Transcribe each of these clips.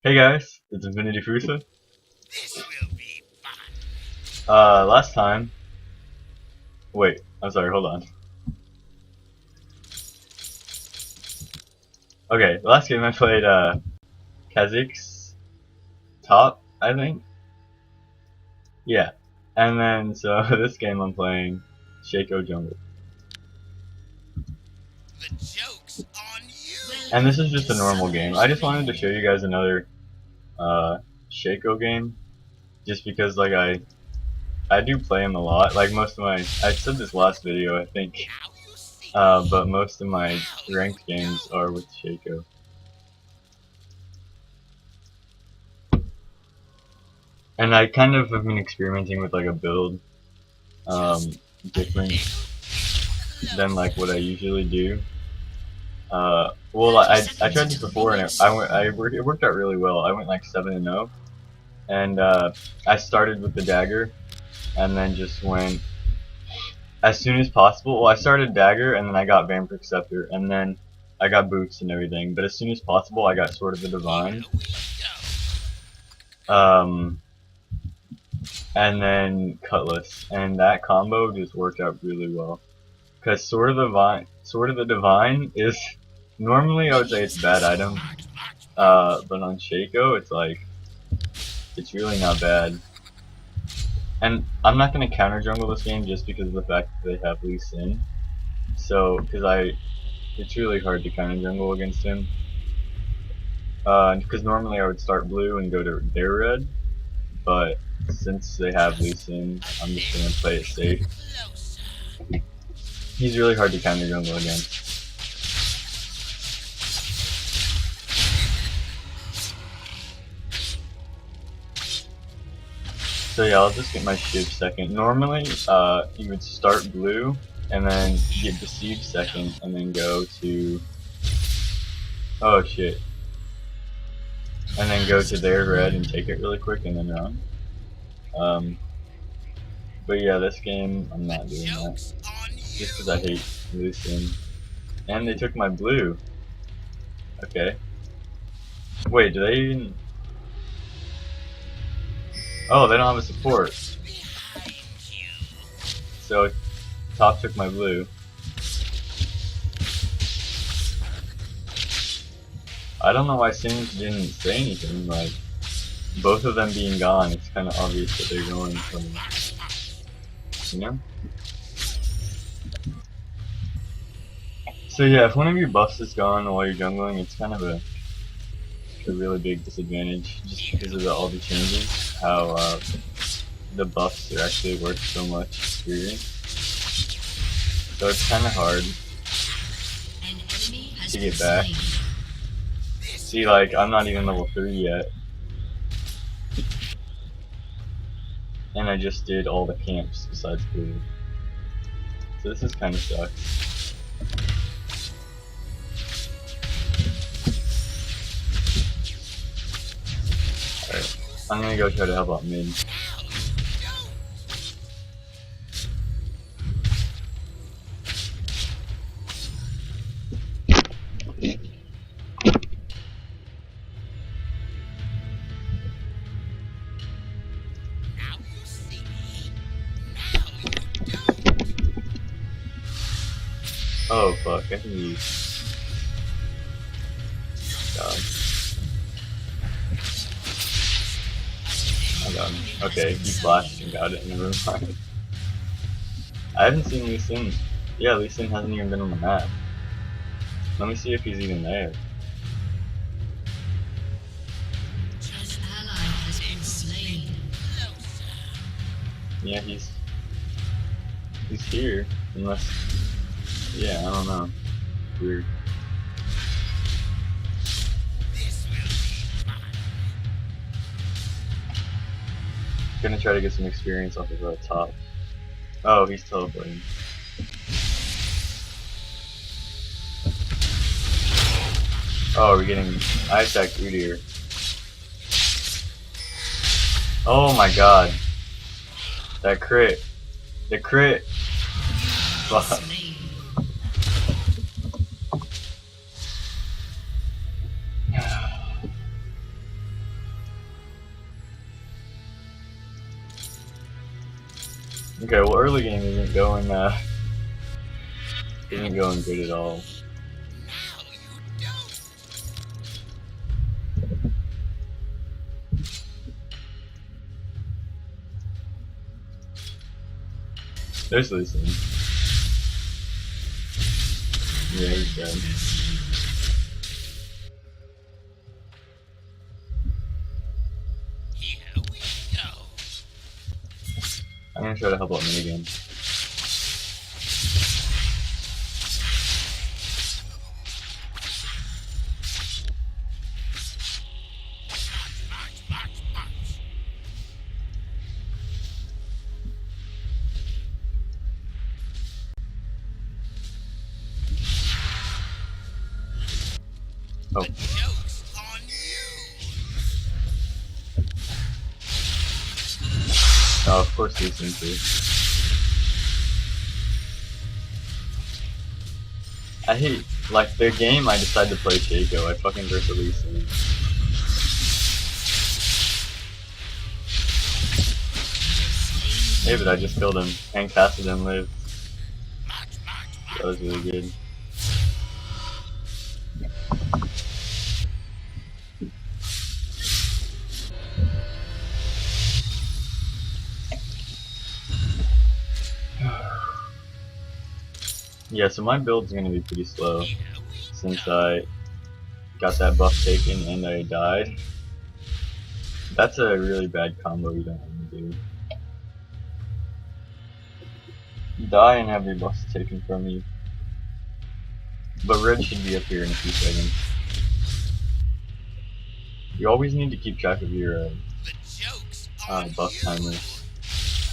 Hey guys, it's Infinity Fusa. This will be fun. Last time. Wait, I'm sorry, hold on. Okay, the last game I played, Kha'Zix's top, I think? Yeah. And then, so this game I'm playing Shaco Jungle. The joke's on you. And this is just a normal game. I just wanted to show you guys another, Shaco game. Just because, like, I do play him a lot. Like, most of my, I said this last video, I think. Now you see. But most of my ranked games are with Shaco. And I kind of have been experimenting with like a build different than like what I usually do. Well, I tried this before and it worked out really well. I went like 7-0, and I started with the dagger, and then just went as soon as possible. Well, I started dagger, and then I got vampiric scepter, and then I got boots and everything. But as soon as possible, I got Sword of the Divine. And then Cutlass, and that combo just worked out really well. Cause Sword of the Divine is normally I would say it's a bad item, but on Shaco it's like it's really not bad. And I'm not gonna counter jungle this game just because of the fact that they have Lee Sin. So, it's really hard to counter jungle against him. Because normally I would start blue and go to their red, but since they have Lee Sin, I'm just gonna play it safe. He's really hard to counter jungle against. So yeah, I'll just get my Shiv second. Normally, you would start blue, and then get Deceived second, and then go to... Oh shit. And then go to their red and take it really quick, and then run. But yeah, this game, I'm not doing that. Just because I hate Lee Sin. And they took my blue. Okay. Wait, do they even... Oh, they don't have a support. So, top took my blue. I don't know why Sims didn't say anything, like, both of them being gone, it's kind of obvious that they're going from, you know? So yeah, if one of your buffs is gone while you're jungling, it's kind of a really big disadvantage, just because of all the changes, how the buffs are actually worth so much experience. So it's kind of hard to get back. See, like, I'm not even level 3 yet. And I just did all the camps besides blue. So this is kind of sucks. Alright, I'm gonna go try to help out mid. Oh fuck, I can use... God. I got him. Okay, he flashed and got it in the room. I haven't seen Lee Sin. Yeah, Lee Sin hasn't even been on the map. Let me see if he's even there. Yeah, he's here, unless... Yeah, I don't know. Weird. Gonna try to get some experience off of the top. Oh, he's teleporting. Oh, we're getting... I attacked Udyr. Oh my god. That crit. The crit. Fuck. Okay, well, early game isn't going good at all. Now you don't. There's Lucian. Yeah, he's dead. Here we go. I'm gonna try to help out minigame. March, march, march. Oh. The joke's on you. Oh, of course Lucian too. I hate, like, the game I decided to play Shaco, I fucking versus Lucian. Hey, but I just killed him, and casted him live. March, march, march. That was really good. Yeah, so my build's gonna be pretty slow, Here we since go. I got that buff taken and I died. That's a really bad combo you don't want to do. Die and have your buffs taken from you. But red should be up here in a few seconds. You always need to keep track of your The joke's on buff you. timers.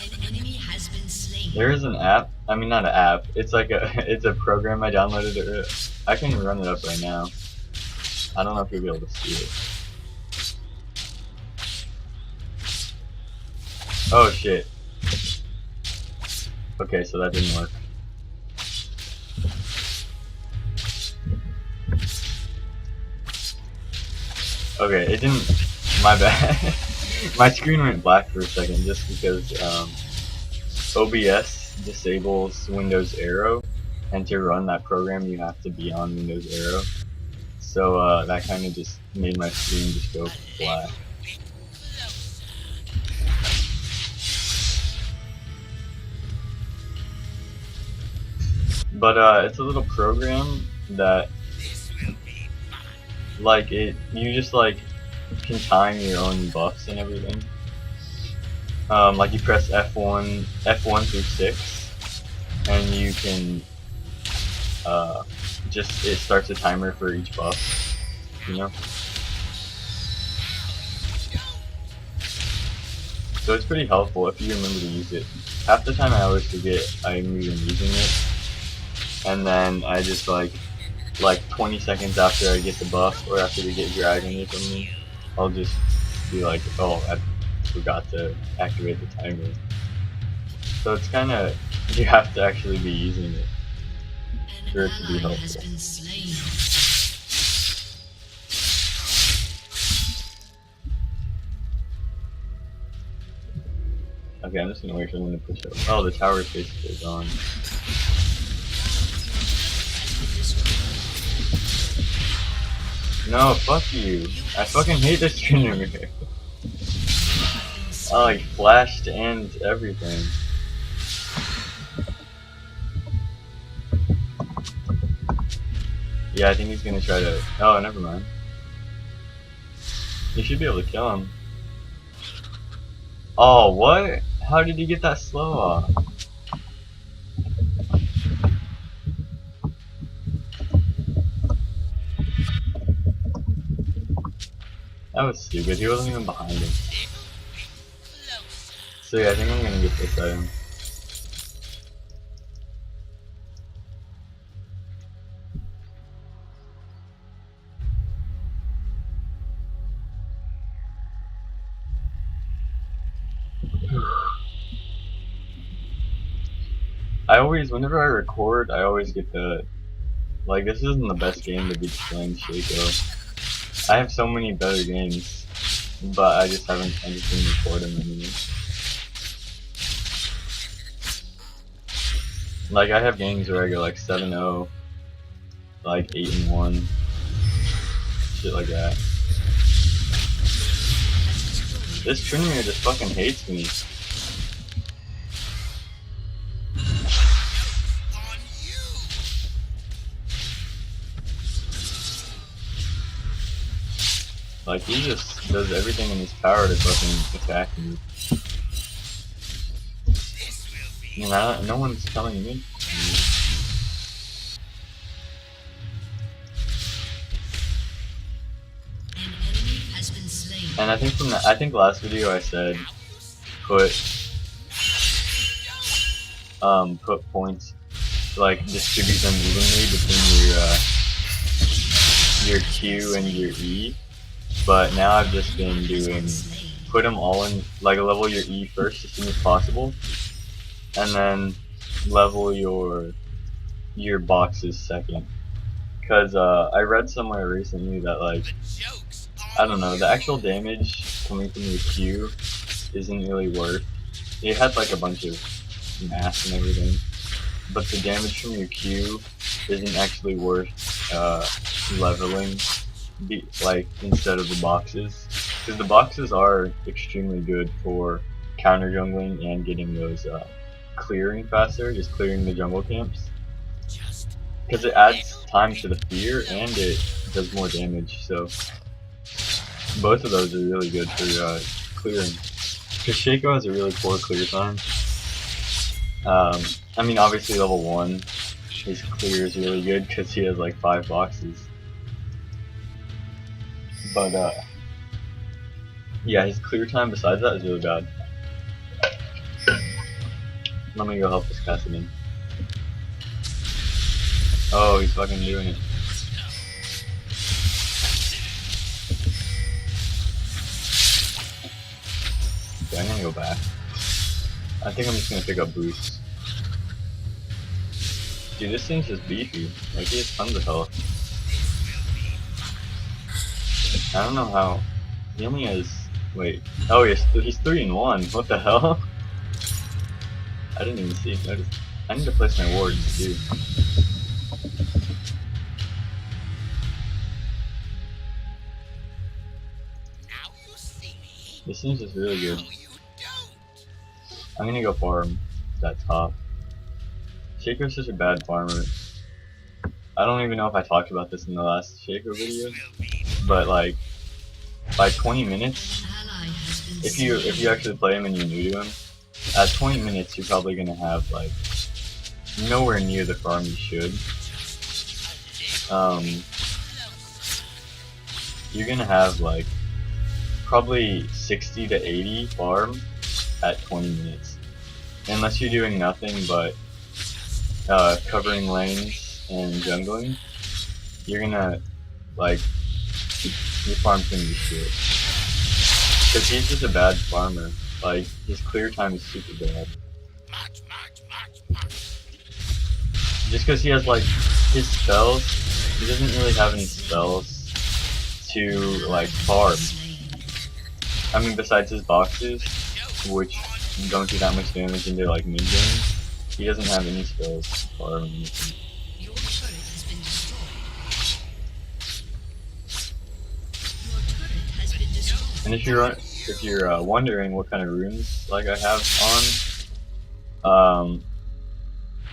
An enemy has been slain. There is an app. I mean, not an app. It's like it's a program I downloaded. I can run it up right now. I don't know if you'll be able to see it. Oh shit. Okay, so that didn't work. Okay, it didn't. My bad. My screen went black for a second just because OBS disables Windows Arrow, and to run that program you have to be on Windows Arrow. So that kind of just made my screen just go black. Bit closer. But it's a little program that, This will be fun. like, you just like can time your own buffs and everything. Like you press F1 through 6, and you can just, it starts a timer for each buff, you know? So it's pretty helpful if you remember to use it. Half the time I always forget I'm even using it, and then I just like 20 seconds after I get the buff, or after we get dragon or something, I'll just be like, oh, I forgot to activate the timer. So it's kind of, you have to actually be using it for An it to be ally has helpful. been slain. Okay, I'm just gonna wait for them to push up. Oh, the tower is basically gone. No, fuck you. I fucking hate this streamer. Oh, he flashed and everything. Yeah, I think he's gonna try to. Oh, never mind. You should be able to kill him. Oh, what? How did he get that slow off? That was stupid. He wasn't even behind him. So yeah, I think I'm gonna get this item. Whenever I record, I always get the, like, this isn't the best game to be playing Shaco. I have so many better games, but I just been recording them anymore. Like I have games where I go like 7-0, like 8-1, shit like that. This Trinity just fucking hates me. On you. Like he just does everything in his power to fucking attack me. This will be And no one's telling me. An enemy has been slain. And I think I think last video I said put points, like distribute them evenly between your Q and your E. But now I've just been doing put them all in, like level your E first as soon as possible, and then level your boxes second. Cause I read somewhere recently that like the jokes I don't know, the actual damage coming from your Q isn't really worth. It had like a bunch of mass and everything, but the damage from your Q isn't actually worth leveling, like instead of the boxes, because the boxes are extremely good for counter jungling and getting those clearing faster, just clearing the jungle camps, just because it adds time to the fear and it does more damage. So both of those are really good for clearing. Because Shaco has a really poor clear time. I mean, obviously level 1, his clear is really good because he has like 5 boxes. But yeah, his clear time besides that is really bad. Let me go help this Cassidy. Oh, he's fucking doing it. Okay, I'm gonna go back. I think I'm just gonna pick up boosts. Dude, this thing's just beefy. Like, he has tons of health. I don't know how. He only has. Wait. Oh, he's 3-1. What the hell? I didn't even see. I need to place my wards too. now you see me. This thing's just really good. Now you don't. I'm gonna go farm that top. Shaco's such a bad farmer. I don't even know if I talked about this in the last Shaco video, Will be but like by 20 minutes, Ally has been if slain. you actually play him and you're new to him, at 20 minutes you're probably gonna have like nowhere near the farm you should. You're gonna have like probably 60 to 80 farm at 20 minutes, unless you're doing nothing but covering lanes and jungling. You're gonna like your farm's gonna be shit. Cause he's just a bad farmer. Like his clear time is super bad. march, march, march, march. Just cause he has like his spells, he doesn't really have any spells to like farm. I mean, besides his boxes, which don't do that much damage into like mid game, he doesn't have any spells to farm anything. Your turret has been destroyed. Your turret has been destroyed. And if you're wondering what kind of runes like I have on,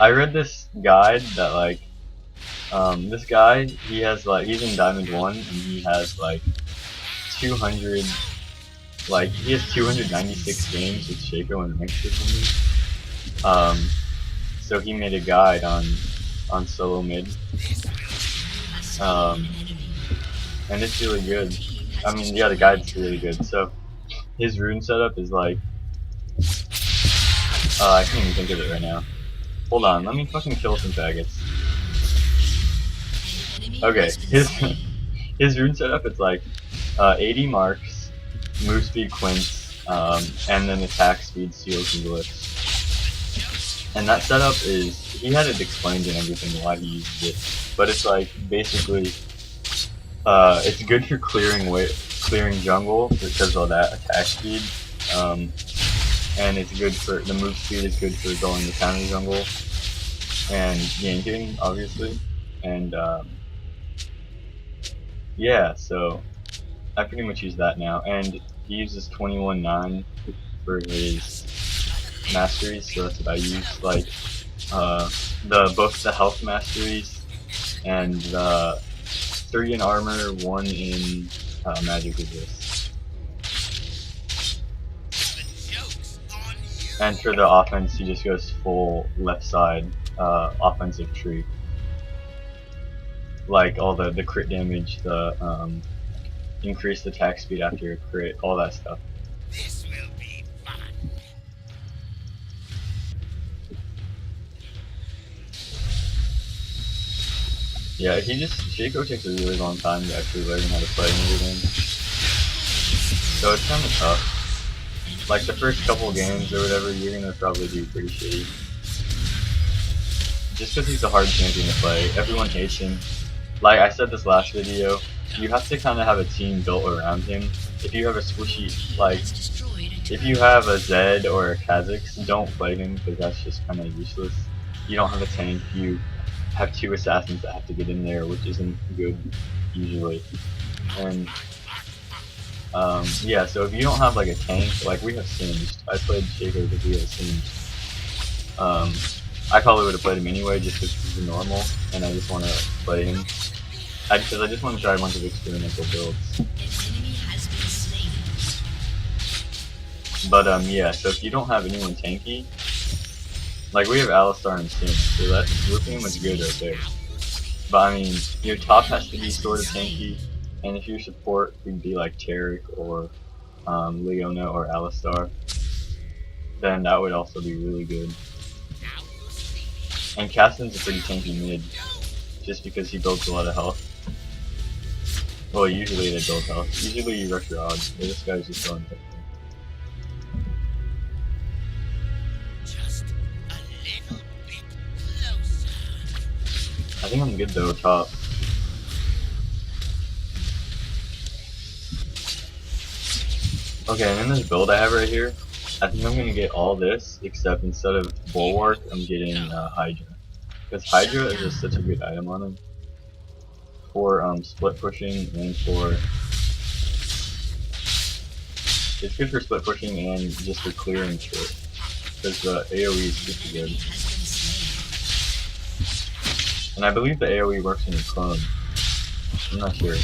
I read this guide that like this guy, he has like, he's in Diamond 1 and he has like 200, like he has 296 games with Shaco and Ranks or something. So he made a guide on solo mid, and it's really good. I mean, yeah, the guide's really good. So his rune setup is like, I can't even think of it right now. Hold on, let me fucking kill some faggots. Okay, his rune setup is like 80 marks, move speed quints, and then attack speed seals and glyphs. And that setup is, he had it explained and everything why he uses it, but it's like basically it's good for clearing jungle because of that attack speed, and it's good for the move speed is good for going to counter jungle, and ganking, obviously, and yeah, so I pretty much use that now, and he uses 21-9 for his masteries, so that's what I use, like both the health masteries and the 3 in armor, 1 in magic resist. The joke's on you. And for the offense, he just goes full left side offensive tree. Like all the crit damage, the increased attack speed after a crit, all that stuff. This will be fun. Yeah, Shaco takes a really long time to actually learn how to play and everything. So it's kind of tough. Like the first couple games or whatever, you're gonna probably do pretty shitty. Just because he's a hard champion to play. Everyone hates him. Like I said this last video, you have to kind of have a team built around him. If you have a squishy, like, if you have a Zed or a Kha'Zix, don't play him because that's just kind of useless. You don't have a tank, you have 2 assassins that have to get in there, which isn't good usually. And yeah, so if you don't have like a tank, like we have Singed. I played Shaco because we have Singed. I probably would have played him anyway just because he's a normal, and I just want to play him. Because I just want to try a bunch of experimental builds. But yeah, so if you don't have anyone tanky, like we have Alistar and Sin, so we're pretty much good right there. But I mean, your top has to be sort of tanky, and if your support could be like Taric or Leona or Alistar, then that would also be really good. And Caston's a pretty tanky mid, just because he builds a lot of health. Well, usually they build health. Usually you rush your odds, but this guy's just going quickly. Just a little bit closer. I think I'm good though, top. Okay, and in this build I have right here, I think I'm gonna get all this, except instead of Bulwark, I'm getting Hydra. Because Hydra is just such a good item on him. For split pushing and for... It's good for split pushing and just for clearing shit. Because the AoE is super good. And I believe the AoE works in your clone. I'm not sure.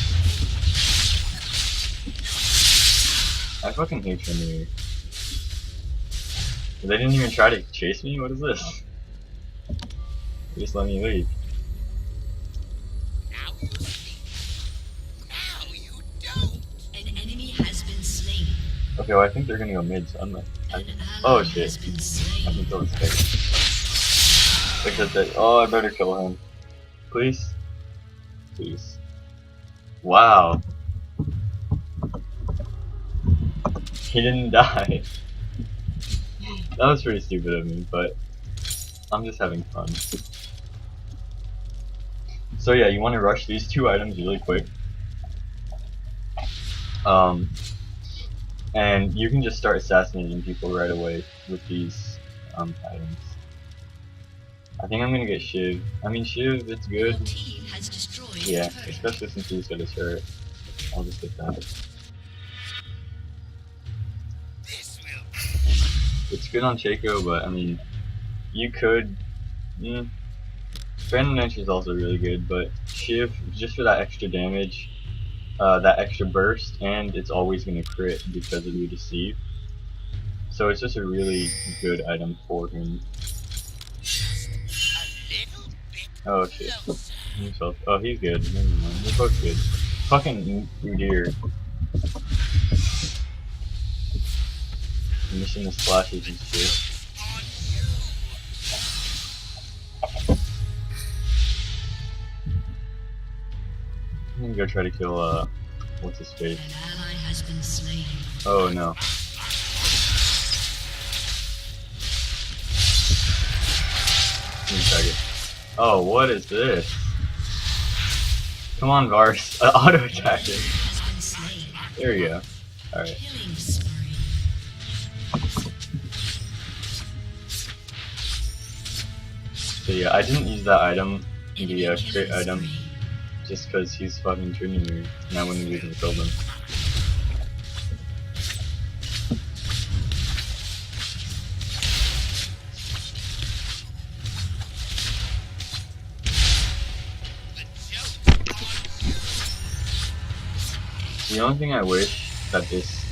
I fucking hate Trinity. They didn't even try to chase me? What is this? They just let me leave. Now you don't. An enemy has been slain. Okay, well I think they're gonna go mid, so I'm like... An Oh ally shit. has been I slain. can kill this guy. Because they... Oh, I better kill him. Please? Please. Wow. He didn't die. That was pretty stupid of me, but I'm just having fun. So yeah, you want to rush these 2 items really quick. And you can just start assassinating people right away with these items. I think I'm gonna get Shiv. I mean, Shiv, it's Your good. team has destroyed Yeah, the turret. especially since he's got his turret. I'll just get that. This will It's good on Shaco, but I mean, you could. Phantom Knight is also really good, but Shiv, just for that extra damage, that extra burst, and it's always going to crit because of your deceive. So it's just a really good item for him. just a little bit Oh shit. closer. Himself. Oh, he's good. Never mind. They're both good. Fucking Udyr. Missing the splashes and shit. On you. I'm gonna go try to kill, what's his face? An ally has been slain. Oh no. Give me a second. Oh, what is this? Come on, Vars. Auto attacking. Has been slain. There you go. Alright. Killing spree. So yeah, I didn't use that item, Enemy the crit killing item, spree. just because he's fucking treating me, and I wouldn't have even killed him. The joke's on you. The only thing I wish that this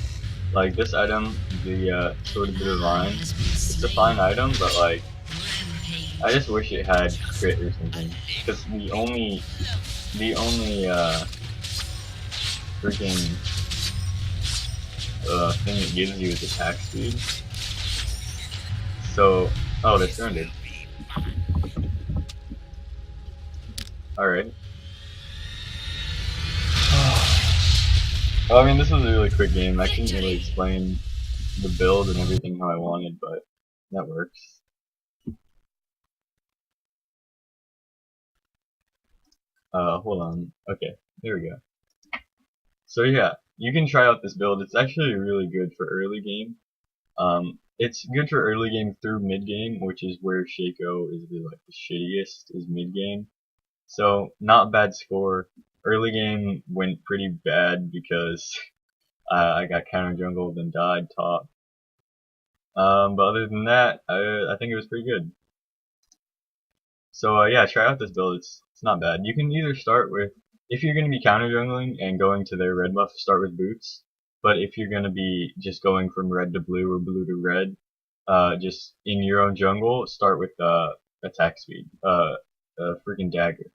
item, the Sword of the Divine, Has been it's a slain. fine item, but like, Rampage. I just wish it had crit or A something. Because little the bit only, closer. the only, freaking, thing it gives you is attack speed. So, oh, they This will surrendered. be Alright. Well, I mean, this was a really quick game. I couldn't really explain the build and everything how I wanted, but that works. Hold on. Okay, there we go. So yeah, you can try out this build. It's actually really good for early game. It's good for early game through mid game, which is where Shaco is the shittiest, is mid game. So not bad score. Early game went pretty bad because I got counter jungled and died top. But other than that, I think it was pretty good. So yeah, try out this build. It's not bad. You can either start with, if you're going to be counter jungling and going to their red buff, start with boots. But if you're going to be just going from red to blue or blue to red, just in your own jungle, start with attack speed, freaking dagger,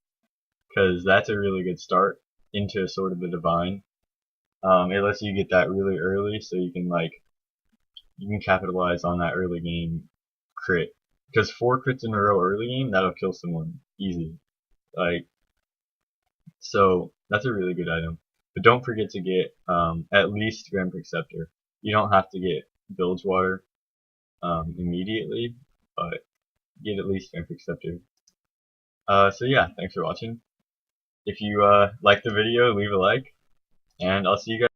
because that's a really good start into Sword of the Divine. It lets you get that really early, so you can capitalize on that early game crit. Because 4 crits in a row early game, that'll kill someone easy. Like, so that's a really good item. But don't forget to get at least Vampiric Scepter. You don't have to get Bilgewater immediately, but get at least Vampiric Scepter. So yeah, thanks for watching. If you like the video, leave a like, and I'll see you guys.